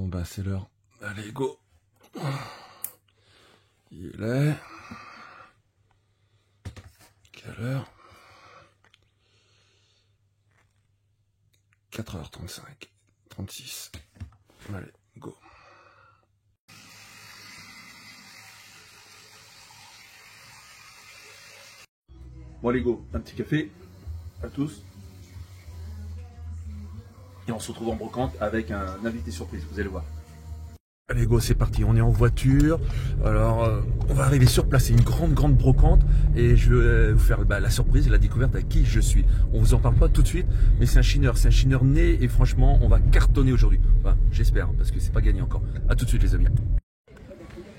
bah c'est l'heure. Allez, go. Il est... Quelle heure? 4h35. 36. Allez, go. Bon allez, go. Un petit café à tous. Et on se retrouve en brocante avec un invité surprise, vous allez voir. Allez go, c'est parti, on est en voiture. Alors on va arriver sur place, c'est une grande brocante. Et je vais vous faire la surprise et la découverte à qui je suis. On vous en parle pas tout de suite, mais c'est un chineur né. Et franchement, on va cartonner aujourd'hui. Enfin, j'espère, hein, parce que c'est pas gagné encore. À tout de suite les amis.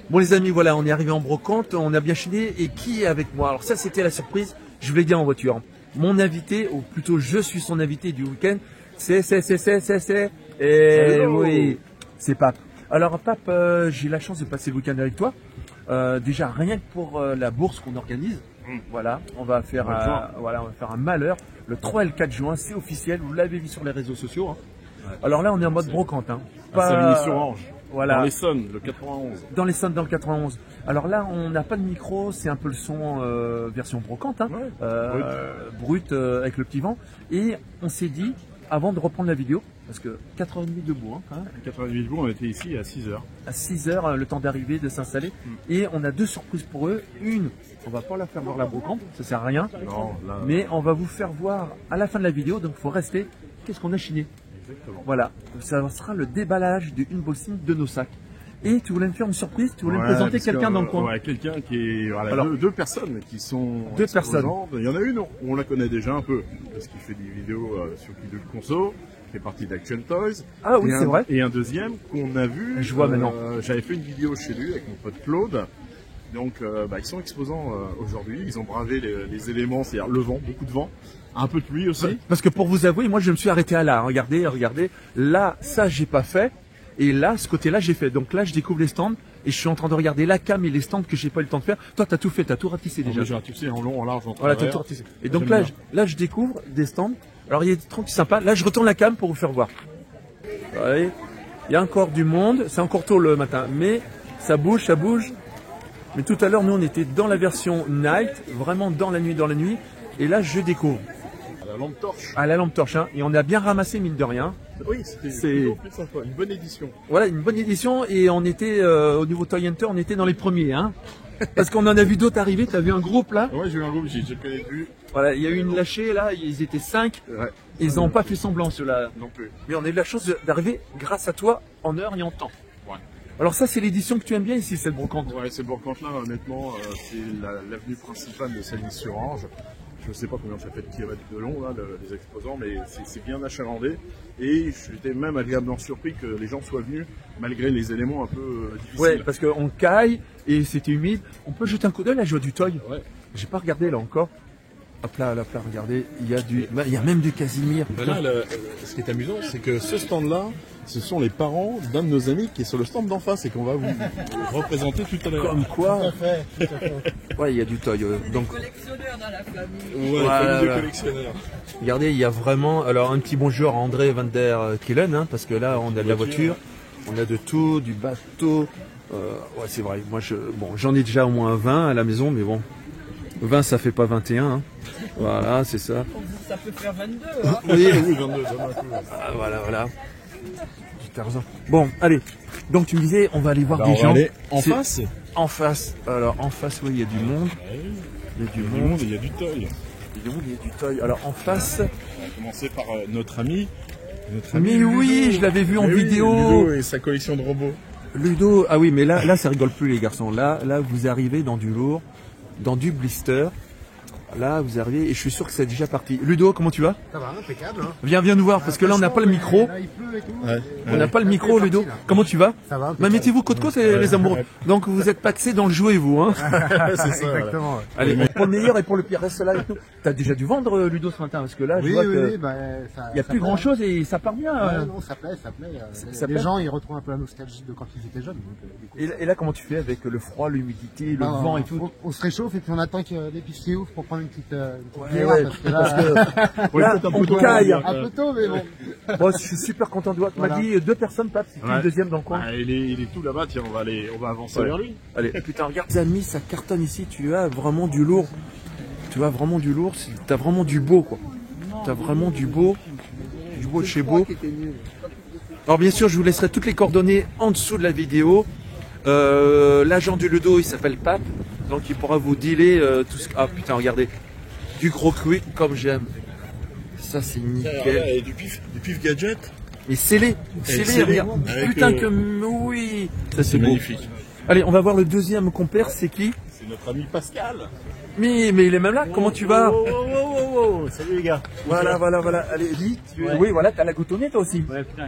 Bon les amis, voilà, on est arrivé en brocante, on a bien chiné. Et qui est avec moi? Alors ça c'était la surprise, je vous l'ai dit en voiture. Mon invité, ou plutôt je suis son invité du week-end. Et oui, c'est Pape. Alors Pape, j'ai la chance de passer le week-end avec toi. Déjà rien que pour la bourse qu'on organise. Voilà, on va faire un malheur le 3 et le 4 juin, c'est officiel, vous l'avez vu sur les réseaux sociaux. Hein. Ouais. Alors là on est en mode brocante. Hein. À Savigny-sur-Orge, voilà. dans l'Essonne, le 91. Dans l'Essonne, dans le 91. Alors là on n'a pas de micro, c'est un peu le son version brocante, hein. Ouais, brut avec le petit vent. Et on s'est dit, avant de reprendre la vidéo, parce que 4h30 debout, hein, quand même. 4h30 debout, on était ici à 6h. À 6h, le temps d'arriver, de s'installer. Et on a deux surprises pour eux. Une, on va pas la faire voir la brocante, ça sert à rien. Non, là, mais on va vous faire voir à la fin de la vidéo, donc il faut rester. Qu'est-ce qu'on a chiné? Exactement. Voilà, ça sera le déballage du unboxing de nos sacs. Et tu voulais me faire une surprise, tu voulais me présenter quelqu'un dans le coin. Ouais, quelqu'un qui est... Voilà, alors, deux personnes qui sont... Deux personnes. Il y en a une, on la connaît déjà un peu, parce qu'il fait des vidéos sur Kidul Conso, qui fait partie d'Action Toys. Ah oui, c'est vrai. Et un deuxième qu'on a vu... Je vois maintenant. J'avais fait une vidéo chez lui avec mon pote Claude. Donc ils sont exposants aujourd'hui, ils ont bravé les éléments, c'est-à-dire le vent, beaucoup de vent, un peu de pluie aussi. Parce que pour vous avouer, moi je me suis arrêté à là, regardez, là ça j'ai pas fait. Et là, ce côté-là, j'ai fait. Donc là, je découvre les stands et je suis en train de regarder la cam et les stands que j'ai pas eu le temps de faire. Toi, tu as tout fait, tu as tout ratissé déjà. J'ai ratissé en long, en large, en travers. Voilà, tu as tout ratissé. Et donc là, je découvre des stands. Alors, il y a des trucs sympas. Là, je retourne la cam pour vous faire voir. Voyez, il y a encore du monde. C'est encore tôt le matin, mais ça bouge, ça bouge. Mais tout à l'heure, nous, on était dans la version night, vraiment dans la nuit. Et là, je découvre. À la lampe torche. À la lampe torche, hein. Et on a bien ramassé, mine de rien. Oui, c'était plus sympa, une bonne édition. Voilà, une bonne édition et on était au niveau Toy Hunter, on était dans les premiers, hein. Parce qu'on en a vu d'autres arriver. T'as vu un groupe là? Ouais, j'ai vu un groupe, j'ai connu vu. Voilà, il y a eu une lâchée là, ils étaient 5. Ouais. Ils n'ont pas fait semblant ceux-là. Non plus. Mais on a eu la chance d'arriver grâce à toi en heure et en temps. Ouais. Alors ça, c'est l'édition que tu aimes bien ici, cette brocante? Ouais, cette brocante là, honnêtement, c'est l'avenue principale de Savigny-sur-Orge. Je ne sais pas combien ça fait de kilomètres de long, là, les exposants, mais c'est bien achalandé. Et j'étais même agréablement surpris que les gens soient venus, malgré les éléments un peu difficiles. Ouais, parce qu'on caille et c'était humide. On peut jeter un coup d'œil, là, je vois du toy. Ouais. J'ai pas regardé, là, encore. Hop là, regardez, il y a même du Casimir. Ben là, ce qui est amusant, c'est que ce stand-là, ce sont les parents d'un de nos amis qui est sur le stand d'en face et qu'on va vous représenter tout à l'heure. Comme quoi? Tout à fait. Ouais, il y a du toy. Donc... collectionneur dans la famille. Ouais, famille de collectionneurs. Regardez, il y a vraiment... Alors, un petit bonjour à André van der Killen, hein, parce que là, on a de la voiture, on a de tout, du bateau. Ouais, c'est vrai. Moi, j'en ai déjà au moins 20 à la maison, mais bon... 20, ça fait pas 21. Hein. Voilà, c'est ça. Ça peut faire 22. Hein. Oui, 22. Ah, voilà. Bon, allez. Donc, tu me disais, on va aller voir des gens. Aller en face. En face. Alors, en face, oui, il y a du monde. Il y a du monde et il y a du toy. Il y a du toy. Alors, en face... On va commencer par notre ami. Mais oui, je l'avais vu en vidéo. Ludo et sa collection de robots. Ludo, ah oui, mais là, ça rigole plus, les garçons. Là, vous arrivez dans du lourd. Dans du blister. Là, vous arrivez et je suis sûr que c'est déjà parti. Ludo, comment tu vas? Ça va, impeccable. Hein. Viens nous voir parce que là, on n'a pas le micro. Là, il pleut et tout. Ouais. On n'a pas le micro, Ludo. Comment tu vas? Ça va. Bah, mettez-vous côte côte, les amoureux. Donc, vous êtes paxés dans le jouet, vous. Hein. C'est ça. Exactement. Ouais. Allez, pour le meilleur et pour le pire, reste là avec nous. T'as déjà dû vendre, Ludo, ce matin? Parce que là, je vois que il n'y a plus grand chose et ça part bien. Ouais, non, ça plaît. Les gens, ils retrouvent un peu la nostalgie de quand ils étaient jeunes. Donc, et là, comment tu fais avec le froid, l'humidité, le vent et tout? On se réchauffe et puis on attend que l'épicerie ouvre pour prendre une petite Ouais, bière, ouais, parce que là, Ouais, là, peut-être un on peu tôt, caille. un peu tôt, mais bon. Bon, je suis super content de voir. Tu m'as Voilà. dit 2 personnes, Pape, c'est qui Ouais. le deuxième dans le coin? Ah, il est tout là-bas, tiens, on va avancer Ouais. vers lui. Allez, putain, regarde, les amis, ça cartonne ici, tu as vraiment du lourd. Tu as vraiment du lourd, t'as vraiment du beau, quoi. T'as vraiment du beau de chez beau. Alors bien sûr, je vous laisserai toutes les coordonnées en dessous de la vidéo. L'agent du Ludo, il s'appelle Pape, donc il pourra vous dealer tout ce... Ah putain, regardez, du gros quick comme j'aime. Ça c'est nickel. Et du pif gadget. Et scellé, scellé, regarde. avec, Putain que oui, ça c'est beau. Magnifique. Allez, on va voir le deuxième compère, c'est qui? C'est notre ami Pascal. Mais il est même là, comment tu vas? Salut les gars. Voilà. Allez, vite. Ouais. Oui, voilà, t'as la goutonnée toi aussi. Ouais, putain,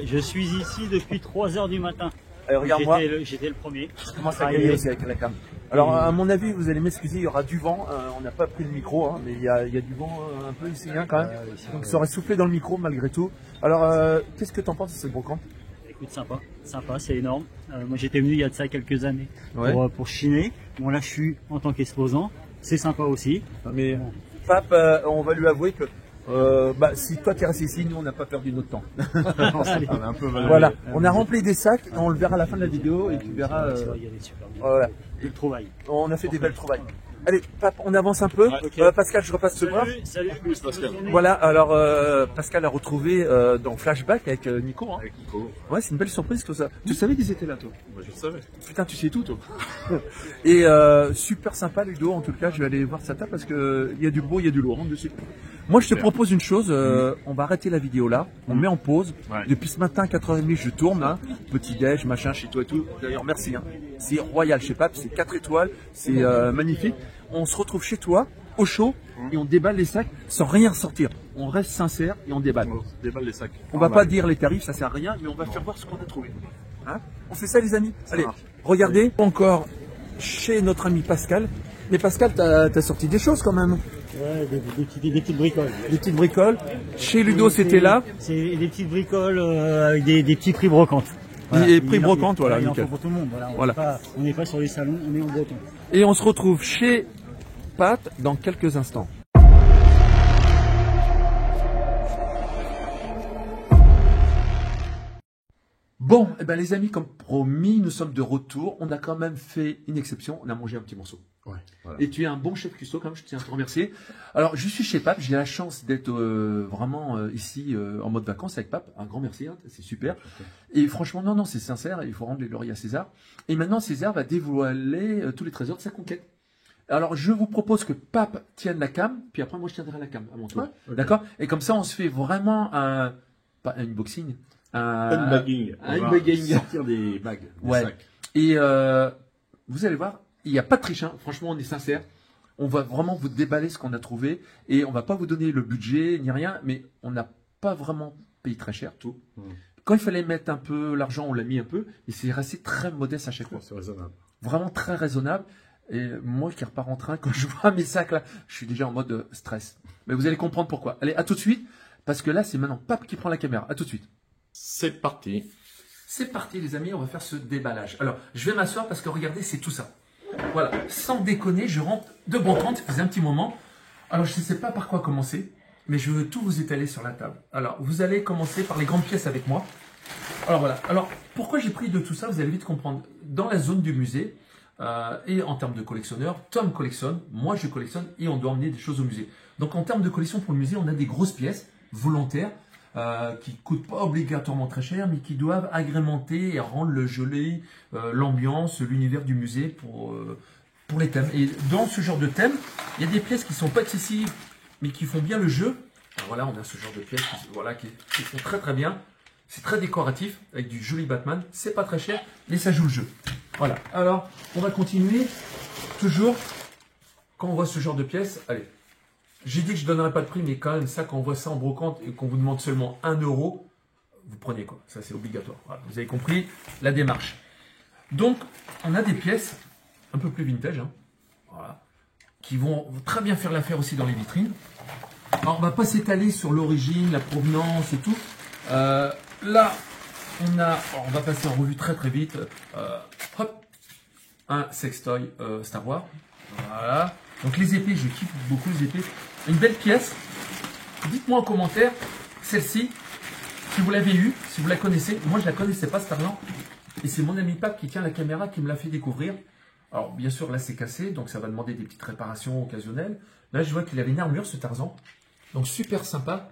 je suis ici depuis 3 h du matin. Allez, regarde-moi. J'étais le premier. Je commence à gagner aussi avec la cam. Alors, à mon avis, vous allez m'excuser, il y aura du vent. On n'a pas pris le micro, hein, mais il y a du vent un peu ici hein, quand même. Donc, ça aurait soufflé dans le micro malgré tout. Alors, qu'est-ce que t'en penses de cette brocante? Écoute, sympa, c'est énorme. Moi j'étais venu il y a de ça quelques années Ouais. pour chiner. Bon là je suis en tant qu'exposant. C'est sympa aussi. Mais Pape, on va lui avouer que si toi t'es resté ici, nous on n'a pas perdu notre temps. On a un peu Voilà, on a rempli des sacs, on le verra à la fin de la vidéo et tu verras. C'est vrai, il y a des super bien. Voilà. Une trouvaille. On a fait des belles trouvailles. Allez, Pape, on avance un peu. Ouais, ok. Pascal, je repasse ce bras. Salut Pascal. Voilà, alors Pascal a retrouvé dans Flashback avec Nico. Hein. Avec Nico. Ouais, c'est une belle surprise tout ça. Tu savais qu'ils étaient là, toi? Moi, je le savais. Putain, tu sais tout, toi. Et super sympa, Ludo. En tout cas, je vais aller voir sa table parce que il y a du beau, il y a du lourd. Rentre dessus. Moi, je te propose une chose. On va arrêter la vidéo là. On met en pause. Ouais. Depuis ce matin, 4h30, je tourne. Hein. Petit déj, machin, chez toi et tout. D'ailleurs, merci. Hein. C'est royal chez Pape. C'est 4 étoiles. C'est magnifique. On se retrouve chez toi, au chaud, et on déballe les sacs sans rien ressortir. On reste sincère et on déballe. On déballe les sacs. On va pas dire les tarifs, ça sert à rien, mais on va faire voir ce qu'on a trouvé. Hein, on fait ça les amis. Allez, marche. regardez, encore chez notre ami Pascal. Mais Pascal, t'as sorti des choses quand même. Ouais, des petites bricoles. Des petites bricoles. Chez Ludo, c'était là. C'est des petites bricoles avec des petits prix brocantes. Et prix brocante, voilà, il en nickel. faut pour tout le monde. Voilà, Voilà. On n'est pas sur les salons, on est en breton. Et on se retrouve chez Pat dans quelques instants. Bon, eh ben les amis, comme promis, nous sommes de retour. On a quand même fait une exception. On a mangé un petit morceau. Ouais. Voilà. Et tu es un bon chef cuistot, quand même, je tiens à te remercier. Alors, je suis chez Pape, j'ai la chance d'être vraiment ici en mode vacances avec Pape. Un grand merci, hein, c'est super. Et franchement, non, c'est sincère, il faut rendre les lauriers à César. Et maintenant, César va dévoiler tous les trésors de sa conquête. Alors, je vous propose que Pape tienne la cam, puis après, moi, je tiendrai la cam à mon tour. Ouais, ok. D'accord? Et comme ça, on se fait vraiment pas un unboxing, Un bagging. un On va unbagging. sortir des bagues, des Ouais. sacs. Et vous allez voir, il n'y a pas de triche, hein. Franchement, on est sincère. On va vraiment vous déballer ce qu'on a trouvé et on va pas vous donner le budget ni rien, mais on n'a pas vraiment payé très cher tout. Quand il fallait mettre un peu l'argent, on l'a mis un peu, et c'est resté très modeste à chaque fois. C'est raisonnable. Vraiment très raisonnable. Et moi qui repars en train, quand je vois mes sacs là, je suis déjà en mode stress. Mais vous allez comprendre pourquoi. Allez, à tout de suite, parce que là, c'est maintenant Pape qui prend la caméra. À tout de suite. C'est parti. C'est parti les amis, on va faire ce déballage. Alors, je vais m'asseoir parce que regardez, c'est tout ça. Voilà, sans déconner, je rentre de brocante, ça faisait un petit moment. Alors, je ne sais pas par quoi commencer, mais je veux tout vous étaler sur la table. Alors, vous allez commencer par les grandes pièces avec moi. Alors voilà, alors pourquoi j'ai pris de tout ça, vous allez vite comprendre. Dans la zone du musée, et en termes de collectionneur, Tom collectionne, moi je collectionne et on doit emmener des choses au musée. Donc en termes de collection pour le musée, on a des grosses pièces volontaires qui ne coûtent pas obligatoirement très cher, mais qui doivent agrémenter et rendre le joli, l'ambiance, l'univers du musée pour les thèmes. Et dans ce genre de thème, il y a des pièces qui ne sont pas excessives, mais qui font bien le jeu. Alors voilà, on a ce genre de pièces qui font très très bien. C'est très décoratif, avec du joli Batman. C'est pas très cher, mais ça joue le jeu. Voilà. Alors, on va continuer. Toujours, quand on voit ce genre de pièces, allez. J'ai dit que je ne donnerais pas de prix, mais quand même, ça, quand on voit ça en brocante et qu'on vous demande seulement 1 €, vous prenez quoi. Ça, c'est obligatoire. Voilà. Vous avez compris la démarche. Donc, on a des pièces un peu plus vintage, hein, voilà, qui vont très bien faire l'affaire aussi dans les vitrines. Alors, on ne va pas s'étaler sur l'origine, la provenance et tout. Là, on va passer en revue très très vite. Hop, un sextoy Star Wars. Voilà. Donc les épées, je kiffe beaucoup les épées. Une belle pièce. Dites-moi en commentaire, celle-ci, si vous l'avez eue, si vous la connaissez. Moi, je ne la connaissais pas, cet argent. Et c'est mon ami Pape qui tient la caméra qui me l'a fait découvrir. Alors, bien sûr, là, c'est cassé, donc ça va demander des petites réparations occasionnelles. Là, je vois qu'il avait une armure, ce Tarzan. Donc, super sympa.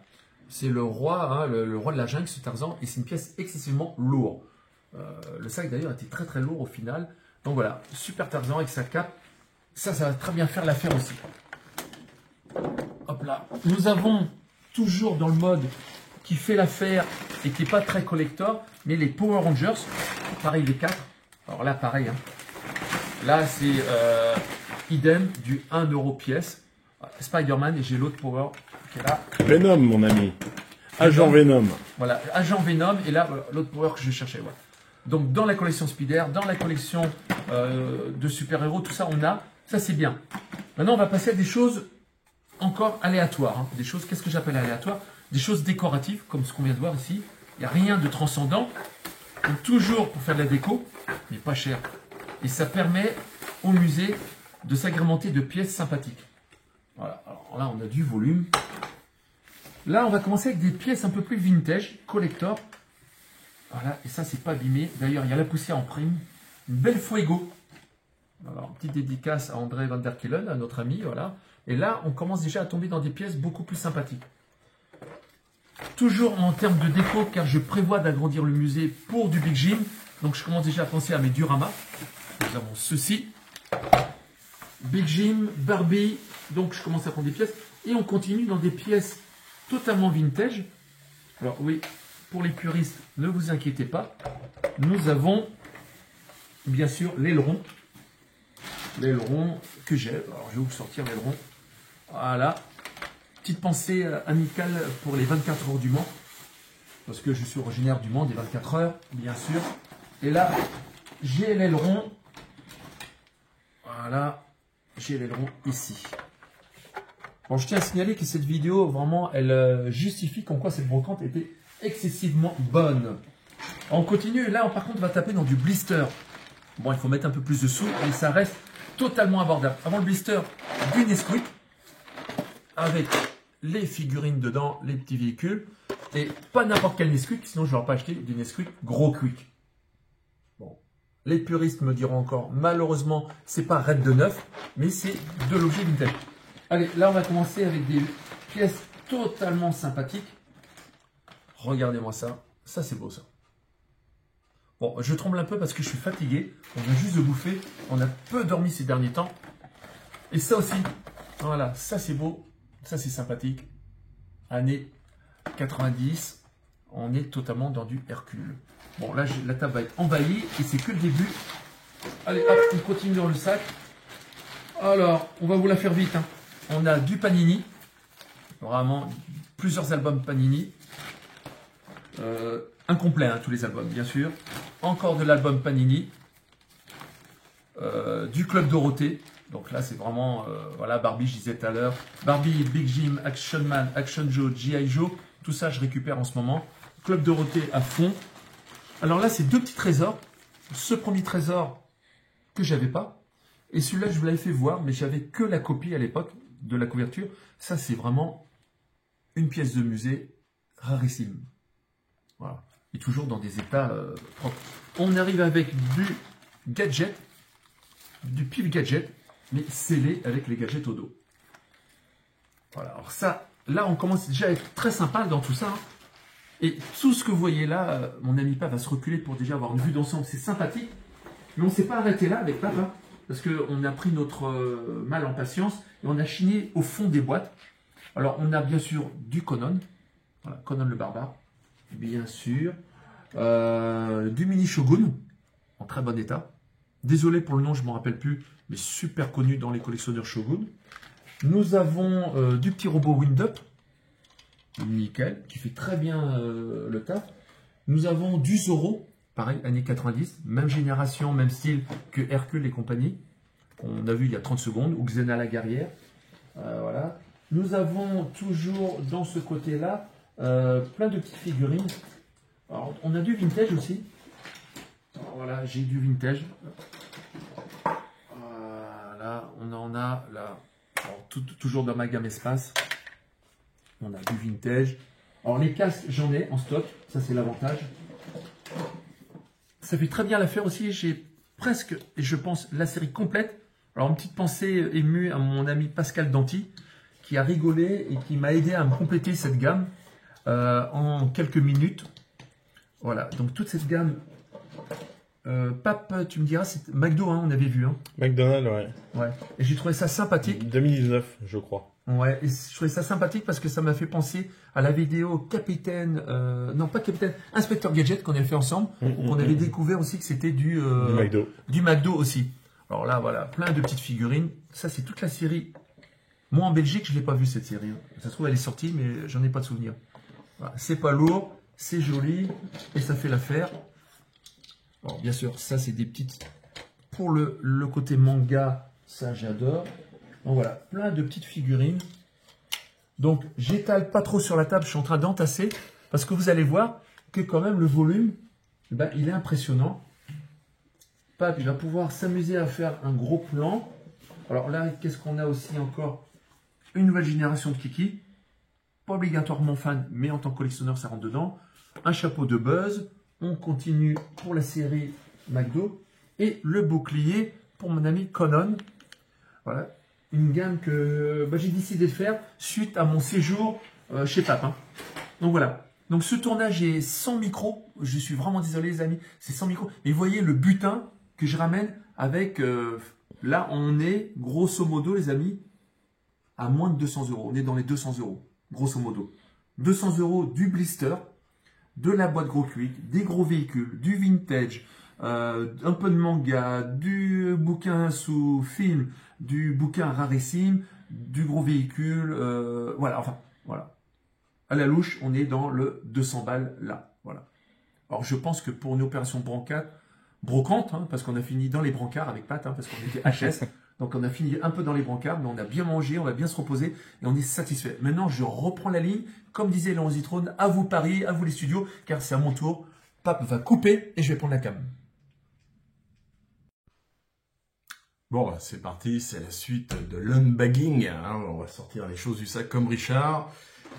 C'est le roi, hein, le roi de la jungle, ce Tarzan. Et c'est une pièce excessivement lourde. Le sac, d'ailleurs, était très, très lourd au final. Donc, voilà, super Tarzan avec sa cape. Ça va très bien faire l'affaire aussi. Hop là. Nous avons toujours dans le mode qui fait l'affaire et qui n'est pas très collector, mais les Power Rangers. Pareil, les 4. Alors là, pareil, hein. Là, c'est idem du 1 € pièce. Spider-Man et j'ai l'autre Power qui est là. Venom, mon ami. Agent Venom. Voilà, Agent Venom et là, l'autre Power que je cherchais. Voilà. Donc, dans la collection Spider, dans la collection de super-héros, tout ça, on a. Ça, c'est bien. Maintenant, on va passer à des choses encore aléatoires. Hein. Des choses, qu'est-ce que j'appelle aléatoires? Des choses décoratives, comme ce qu'on vient de voir ici. Il n'y a rien de transcendant. Donc, toujours pour faire de la déco, mais pas cher. Et ça permet au musée de s'agrémenter de pièces sympathiques. Voilà, alors là on a du volume. Là on va commencer avec des pièces un peu plus vintage, collector. Voilà, et ça c'est pas abîmé. D'ailleurs il y a la poussière en prime. Une belle Fuego. Alors, petite dédicace à André van der Kellen, à notre ami, voilà. Et là on commence déjà à tomber dans des pièces beaucoup plus sympathiques. Toujours en termes de déco, car je prévois d'agrandir le musée pour du Big Jim. Donc je commence déjà à penser à mes dioramas. Nous avons ceci. Big Jim, Barbie. Donc je commence à prendre des pièces. Et on continue dans des pièces totalement vintage. Alors oui, pour les puristes, ne vous inquiétez pas. Nous avons bien sûr l'aileron. L'aileron que j'ai. Alors je vais vous sortir l'aileron. Voilà. Petite pensée amicale pour les 24 heures du Mans. Parce que je suis originaire du Mans des 24 heures, bien sûr. Et là, j'ai l'aileron. Voilà. J'ai l'aileron ici. Bon, je tiens à signaler que cette vidéo, vraiment, elle justifie comme quoi cette brocante était excessivement bonne. On continue. Là, par contre, on va taper dans du blister. Bon, il faut mettre un peu plus de sous, mais ça reste totalement abordable. Avant le blister, du Nesquik. Avec les figurines dedans, les petits véhicules. Et pas n'importe quel Nesquik, sinon je ne l'aurais pas acheté, du Nesquik gros quick. Bon, les puristes me diront encore, malheureusement, c'est pas Red de neuf, mais c'est de l'objet vintage. Allez, là on va commencer avec des pièces totalement sympathiques. Regardez-moi ça, ça c'est beau ça. Bon, je tremble un peu parce que je suis fatigué, on vient juste de bouffer, on a peu dormi ces derniers temps. Et ça aussi, voilà, ça c'est beau, ça c'est sympathique. Année 90, on est totalement dans du Hercule. Bon, là, la table va être envahie et c'est que le début. Allez, hop, on continue dans le sac. Alors, on va vous la faire vite. Hein. On a du Panini. Vraiment, plusieurs albums Panini. Incomplet, hein, tous les albums, bien sûr. Encore de l'album Panini. Du Club Dorothée. Donc là, c'est vraiment, voilà, Barbie, je disais tout à l'heure. Barbie, Big Jim, Action Man, Action Joe, G.I. Joe. Tout ça, je récupère en ce moment. Club Dorothée à fond. Alors là, c'est deux petits trésors. Ce premier trésor que j'avais pas. Et celui-là, je vous l'avais fait voir, mais j'avais que la copie à l'époque de la couverture. Ça, c'est vraiment une pièce de musée rarissime. Voilà. Et toujours dans des états propres. On arrive avec du gadget, du pile gadget, mais scellé avec les gadgets au dos. Voilà. Alors ça, là, on commence déjà à être très sympa dans tout ça. Hein. Et tout ce que vous voyez là, mon ami Papa va se reculer pour déjà avoir une vue d'ensemble. C'est sympathique. Mais on ne s'est pas arrêté là avec Papa. Parce qu'on a pris notre mal en patience et on a chigné au fond des boîtes. Alors, on a bien sûr du Conan. Voilà, Conan le barbare. Bien sûr. Du mini Shogun. En très bon état. Désolé pour le nom, je ne m'en rappelle plus. Mais super connu dans les collectionneurs Shogun. Nous avons du petit robot Wind-Up. Nickel. Qui fait très bien le taf. Nous avons du Zoro. Pareil, années 90, même génération, même style que Hercule et compagnie. On a vu il y a 30 secondes, ou Xena la guerrière. Voilà. Nous avons toujours dans ce côté-là plein de petites figurines. Alors, on a du vintage aussi. Alors, voilà, j'ai du vintage. Voilà, on en a là Alors, toujours dans ma gamme espace. On a du vintage. Alors les casques, j'en ai en stock. Ça, c'est l'avantage. Ça fait très bien l'affaire aussi. J'ai presque, et je pense, la série complète. Alors une petite pensée émue à mon ami Pascal Danty, qui a rigolé et qui m'a aidé à me compléter cette gamme en quelques minutes. Voilà, donc toute cette gamme. Pape, tu me diras, c'est McDo, hein, on avait vu. Hein. McDonald's, ouais. Ouais. Et j'ai trouvé ça sympathique. 2019, je crois. Ouais, et je trouvais ça sympathique parce que ça m'a fait penser à la vidéo Capitaine, non pas Capitaine, Inspecteur Gadget qu'on avait fait ensemble, où on avait découvert aussi que c'était du McDo. Du McDo aussi. Alors là, voilà, plein de petites figurines. Ça, c'est toute la série. Moi, en Belgique, je ne l'ai pas vue cette série. Ça se trouve, elle est sortie, mais j'en ai pas de souvenir. Voilà. C'est pas lourd, c'est joli, et ça fait l'affaire. Bon, bien sûr, ça, c'est des petites... Pour le côté manga, ça, j'adore. Donc voilà, plein de petites figurines. Donc, j'étale pas trop sur la table, je suis en train d'entasser, parce que vous allez voir que quand même, le volume, ben, il est impressionnant. Pape, il va pouvoir s'amuser à faire un gros plan. Alors là, qu'est-ce qu'on a aussi encore? Une nouvelle génération de Kiki. Pas obligatoirement fan, mais en tant que collectionneur, ça rentre dedans. Un chapeau de Buzz. On continue pour la série McDo. Et le bouclier pour mon ami Conan. Voilà. Une gamme que j'ai décidé de faire suite à mon séjour chez Pape. Hein. Donc voilà. Donc ce tournage est sans micro. Je suis vraiment désolé les amis. C'est sans micro. Et vous voyez le butin que je ramène avec... là, on est grosso modo les amis à moins de 200 €. On est dans les 200 €. Grosso modo. 200 € du blister, de la boîte gros quick, des gros véhicules, du vintage, un peu de manga, du bouquin sous film, du bouquin rarissime, du gros véhicule, voilà, enfin, voilà. À la louche, on est dans le 200 balles là, voilà. Alors, je pense que pour une opération brocante, hein, parce qu'on a fini dans les brancards avec Pat, hein, parce qu'on était HS, donc on a fini un peu dans les brancards, mais on a bien mangé, on va bien se reposer, et on est satisfait. Maintenant, je reprends la ligne, comme disait Laurent Zitrone, à vous Paris, à vous les studios, car c'est à mon tour. Pape va couper, et je vais prendre la cam. Bon, bah, c'est parti, c'est la suite de l'unbagging. Hein. On va sortir les choses du sac comme Richard.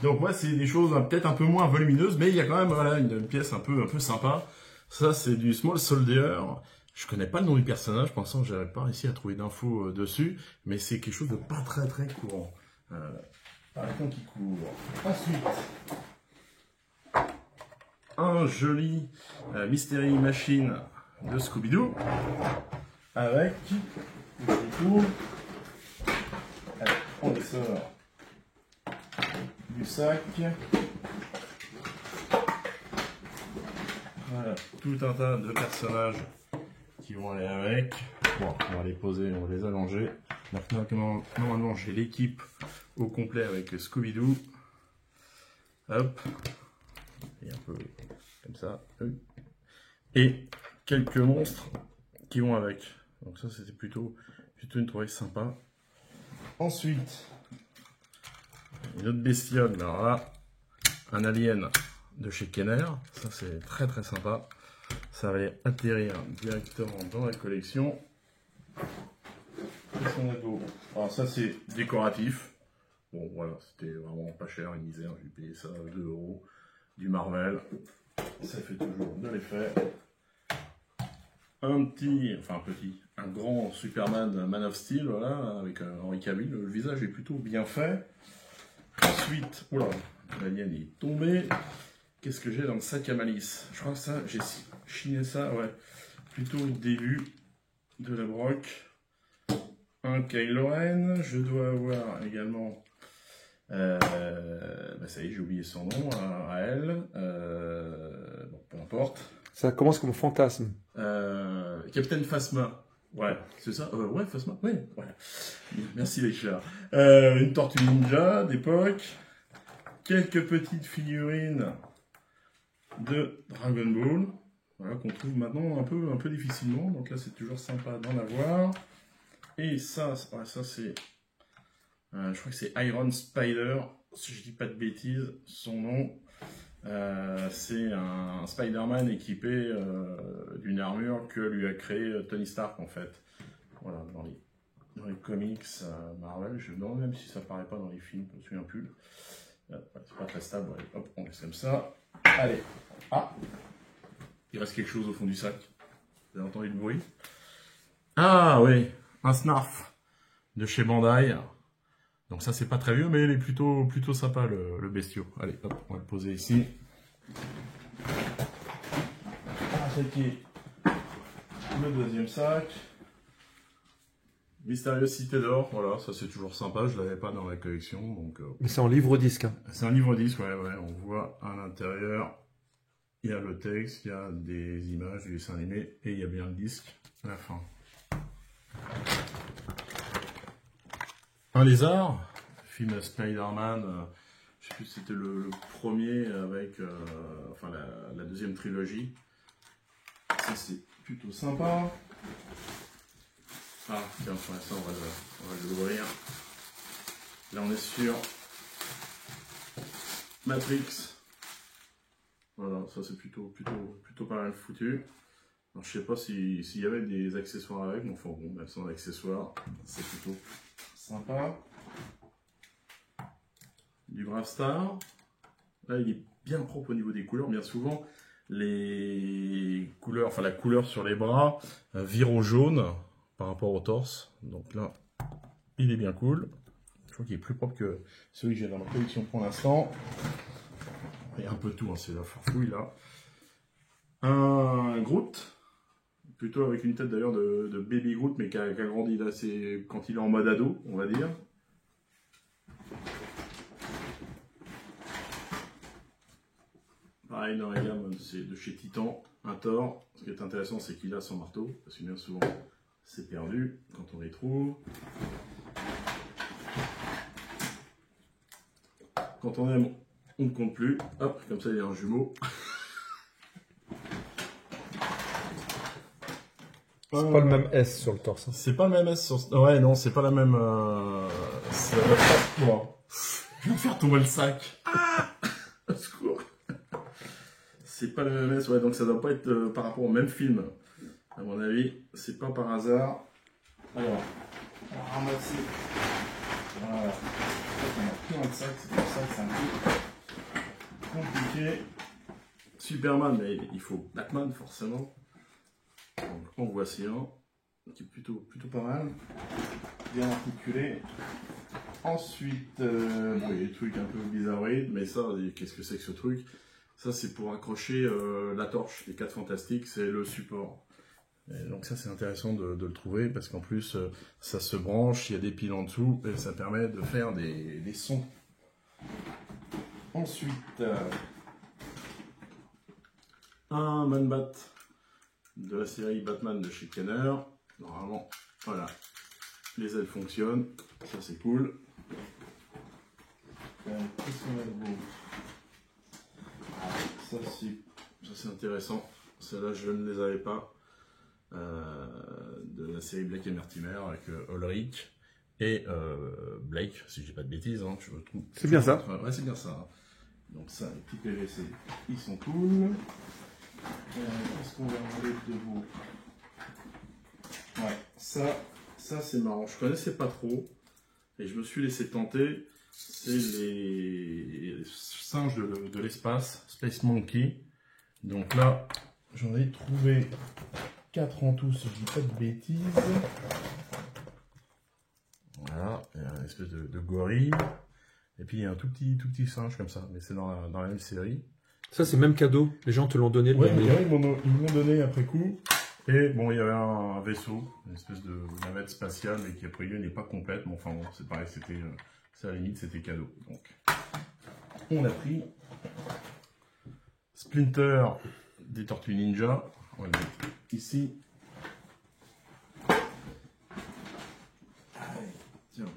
Donc, ouais, c'est des choses peut-être un peu moins volumineuses, mais il y a quand même voilà, une pièce un peu sympa. Ça, c'est du Small Soldier. Je connais pas le nom du personnage, pensant que j'avais pas réussi à trouver d'infos dessus, mais c'est quelque chose de pas très courant. Par exemple, qui court. Ensuite, un joli Mystery Machine de Scooby-Doo avec tout. Allez, on les sort du sac. Voilà, tout un tas de personnages qui vont aller avec. Bon, on va les poser, on va les allonger. Normalement, j'ai l'équipe au complet avec Scooby-Doo. Hop. Et un peu comme ça. Et quelques monstres qui vont avec. Donc ça, c'était plutôt une trouvaille sympa. Ensuite, une autre bestiole. Alors là, un alien de chez Kenner. Ça, c'est très sympa. Ça va aller atterrir directement dans la collection. Qu'est-ce qu'on a d'autre? Alors ça, c'est décoratif. Bon, voilà, c'était vraiment pas cher, une misère. J'ai payé ça 2 €. Du Marvel. Ça fait toujours de l'effet. Un grand Superman Man of Steel, voilà, avec Henry Cavill. Le visage est plutôt bien fait. Ensuite, oula, l'alien est tombé. Qu'est-ce que j'ai dans le sac à malice? Je crois que ça, j'ai chiné ça, ouais, plutôt au début de la broc. Un Kylo Ren, je dois avoir également, bah ça y est, j'ai oublié son nom, à elle, bon, peu importe. Ça commence comme fantasme. Captain Phasma. Ouais, c'est ça. Ouais, Phasma. Ouais, voilà. Merci Richard. Une Tortue Ninja d'époque. Quelques petites figurines de Dragon Ball. Voilà, qu'on trouve maintenant un peu difficilement. Donc là, c'est toujours sympa d'en avoir. Et ça, ouais, ça c'est... je crois que c'est Iron Spider. Si je dis pas de bêtises, son nom... c'est un Spider-Man équipé d'une armure que lui a créé Tony Stark en fait. Voilà, dans les comics Marvel. Je me demande même si ça paraît pas dans les films, je me souviens plus. C'est pas très stable, ouais. Hop, on laisse comme ça. Allez, ah, il reste quelque chose au fond du sac. Vous avez entendu le bruit? Ah oui, un Snarf de chez Bandai. Donc ça c'est pas très vieux, mais il est plutôt sympa le bestiau. Allez, hop, on va le poser ici. Attaquer le deuxième sac. Mystérieuse Cité d'Or, voilà, ça c'est toujours sympa, je l'avais pas dans la collection, donc... Mais c'est en livre-disque. Hein. C'est un livre-disque, ouais, on voit à l'intérieur, il y a le texte, il y a des images du dessin animé, et il y a bien le disque à la fin. Un lézard, film Spider-Man, je sais plus si c'était le premier avec, enfin la deuxième trilogie. Ça c'est plutôt sympa. Ah, tiens, pour l'instant, on va l'ouvrir. Là, on est sur Matrix. Voilà, ça c'est plutôt pas mal foutu. Alors, je sais pas s'il y avait des accessoires avec, mais enfin bon, même sans accessoires, c'est plutôt sympa. Du Brave Star. Là, il est bien propre au niveau des couleurs. Bien souvent, les couleurs, enfin la couleur sur les bras vire au jaune par rapport au torse. Donc là, il est bien cool. Je crois qu'il est plus propre que celui que j'ai dans ma collection pour l'instant. Il y a un peu de tout, hein, c'est la farfouille là. Un Groot, plutôt avec une tête d'ailleurs de baby Groot, mais qui a grandi là, c'est quand il est en mode ado, on va dire. Pareil dans la gamme, c'est de chez Titan, un Thor. Ce qui est intéressant, c'est qu'il a son marteau, parce que bien souvent, c'est perdu quand on les trouve. Quand on aime, on ne compte plus. Hop, comme ça, il y a un jumeau. C'est pas le même S sur le torse. Hein. C'est pas le même S sur... Ouais, non, c'est pas la même... Ça va pas... Bon. Je vais faire tomber le sac. Ah, au secours. C'est pas le même S, ouais, donc ça doit pas être par rapport au même film. À mon avis, c'est pas par hasard. Alors, on va ramasser. Voilà. On a pris un sac, c'est pour ça que c'est un peu compliqué. Superman, mais il faut Batman forcément. Donc en voici un qui est plutôt pas mal, bien articulé. Ensuite, bon, il y a des trucs un peu bizarroïdes, mais ça, qu'est-ce que c'est que ce truc? Ça, c'est pour accrocher la torche. Les 4 Fantastiques, c'est le support. Et donc ça, c'est intéressant de le trouver, parce qu'en plus, ça se branche, il y a des piles en dessous, et ça permet de faire des sons. Ensuite, un Man-Bat de la série Batman de chez Kenner. Normalement, voilà, les ailes fonctionnent, ça c'est cool. Qu'est-ce qu'on a de beau? Ça c'est intéressant, celles-là je ne les avais pas. De la série Blake et Mortimer avec Ulrich et Blake, si je dis pas de bêtises, hein, je trouve. C'est bien ça. Ouais, c'est bien ça. Donc ça, les petits PVC, ils sont cool. Qu'est-ce qu'on va enlever de beau? Ouais, ça c'est marrant. Je connaissais pas trop et je me suis laissé tenter. C'est les singes de l'espace, Space Monkey. Donc là, j'en ai trouvé 4 en tout, si je dis pas de bêtises. Voilà, il y a une espèce de gorille. Et puis il y a un tout petit singe comme ça, mais c'est dans la même série. Ça, c'est même cadeau. Les gens te l'ont donné. Ouais, ils m'ont donné après coup. Et bon, il y avait un vaisseau, une espèce de navette spatiale, mais qui a priori n'est pas complète. Mais enfin bon, c'est pareil, c'était, à la limite, c'était cadeau. Donc, on l'a pris. Splinter des Tortues Ninja. On va le mettre ici. Allez, tiens,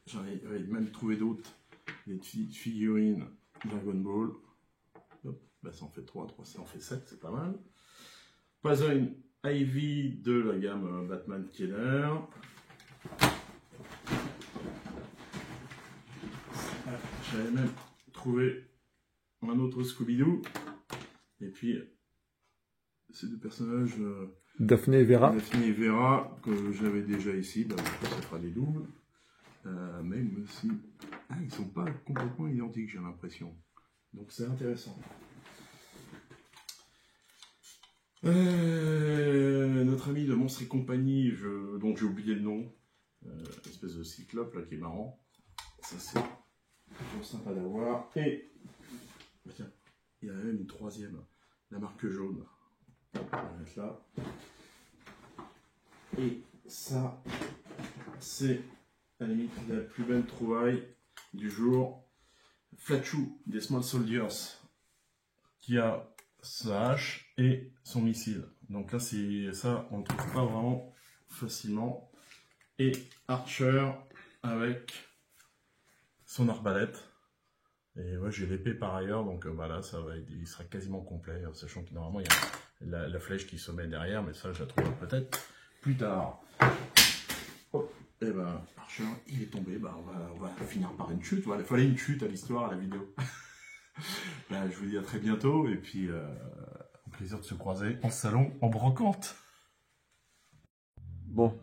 j'avais même trouvé d'autres. Des petites figurines Dragon Ball. Hop, bah ça en fait 3, ça en fait 7, c'est pas mal. Poison Ivy de la gamme Batman Kenner. J'avais même trouvé un autre Scooby-Doo. Et puis, ces deux personnages Daphné et Vera. Daphné et Vera, que j'avais déjà ici, donc ça fera des doubles. Même si ils ne sont pas complètement identiques, j'ai l'impression. Donc c'est intéressant. Notre ami de Monstres et compagnie, dont j'ai oublié le nom, espèce de cyclope là qui est marrant. Ça c'est toujours sympa d'avoir. Et tiens, il y en a même une troisième, la marque jaune. On va mettre là. Et ça, c'est à la limite la plus belle trouvaille du jour. Flatchou des Small Soldiers, qui a sa hache et son missile. Donc là, c'est ça, on ne trouve pas vraiment facilement. Et Archer avec son arbalète. Et ouais, j'ai l'épée par ailleurs, donc là, il sera quasiment complet, sachant que normalement, il y a la flèche qui se met derrière, mais ça, je la trouverai peut-être plus tard. Hop. Et ben, Archer, il est tombé, on va finir par une chute. Voilà, il fallait une chute à l'histoire, à la vidéo. Je vous dis à très bientôt, et puis au plaisir de se croiser en salon, en brocante. Bon,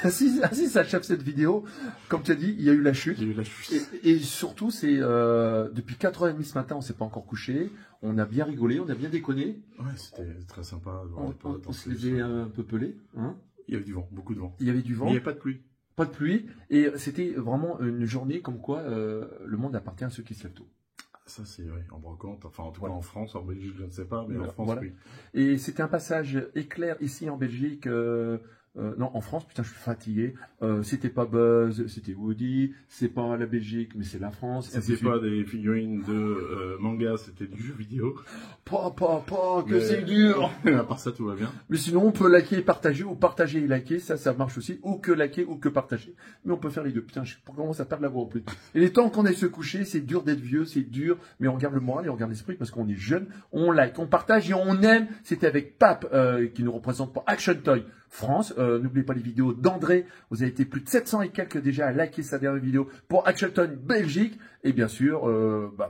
ainsi s'achève cette vidéo. Comme tu as dit, il y a eu la chute. Il y a eu la chute. Et surtout, c'est depuis 4h30 ce matin, on s'est pas encore couché. On a bien rigolé, on a bien déconné. Ouais, c'était très sympa. On se les a un peu pelés. Hein. Il y avait du vent, beaucoup de vent. Il y avait du vent. Mais il n'y avait pas de pluie. Pas de pluie. Et c'était vraiment une journée comme quoi le monde appartient à ceux qui se lèvent tôt. Ça, c'est vrai, en brocante, enfin en tout cas en France, en Belgique, je ne sais pas, mais en France, voilà. Oui. Et c'était un passage éclair ici en Belgique. Non, en France, putain, je suis fatigué. C'était pas Buzz, c'était Woody. C'est pas la Belgique, mais c'est la France. C'était pas des figurines de manga, c'était du jeu vidéo. Que c'est dur. À part ça, tout va bien. Mais sinon, on peut liker et partager, ou partager et liker, ça marche aussi. Ou que liker, ou que partager. Mais on peut faire les deux. Putain, je commence à perdre la voix en plus. Et les temps qu'on aille se coucher, c'est dur d'être vieux, c'est dur. Mais on garde le moral et on garde l'esprit parce qu'on est jeune. On like, on partage et on aime. C'était avec Pape, qui nous représente pour Action Toy France. N'oubliez pas les vidéos d'André. Vous avez été plus de 700 et quelques déjà à liker sa dernière vidéo pour Action Toy Belgique. Et bien sûr,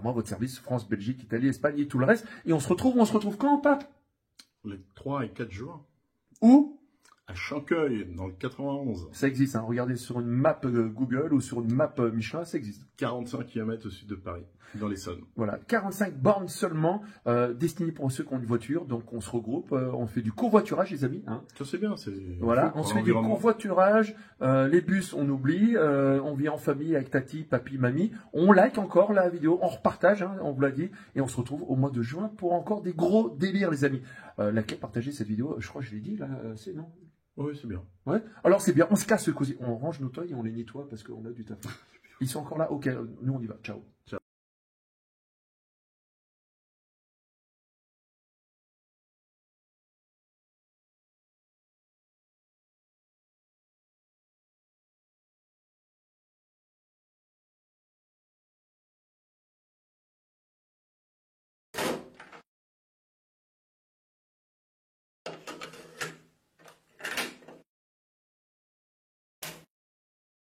moi, votre service, France, Belgique, Italie, Espagne et tout le reste. Et on se retrouve quand, Pape? Les 3 et 4 juin. Où? À Chancueil, dans le 91. Ça existe, hein. Regardez sur une map Google ou sur une map Michelin, ça existe. 45 km au sud de Paris, dans l'Essonne. Voilà, 45 bornes seulement, destinées pour ceux qui ont une voiture. Donc on se regroupe, on fait du covoiturage, les amis. Hein. Ça c'est bien, c'est... Voilà, on se fait du covoiturage, les bus on oublie, on vient en famille avec tati, papi, mamie. On like encore la vidéo, on repartage, hein, on vous l'a dit. Et on se retrouve au mois de juin pour encore des gros délires, les amis. Likez, partagez cette vidéo, je crois que je l'ai dit là, c'est non? Oui, c'est bien. Ouais. Alors c'est bien, on se casse le cosy, on range nos toys et on les nettoie parce qu'on a du taf. Ils sont encore là, ok, nous on y va, ciao.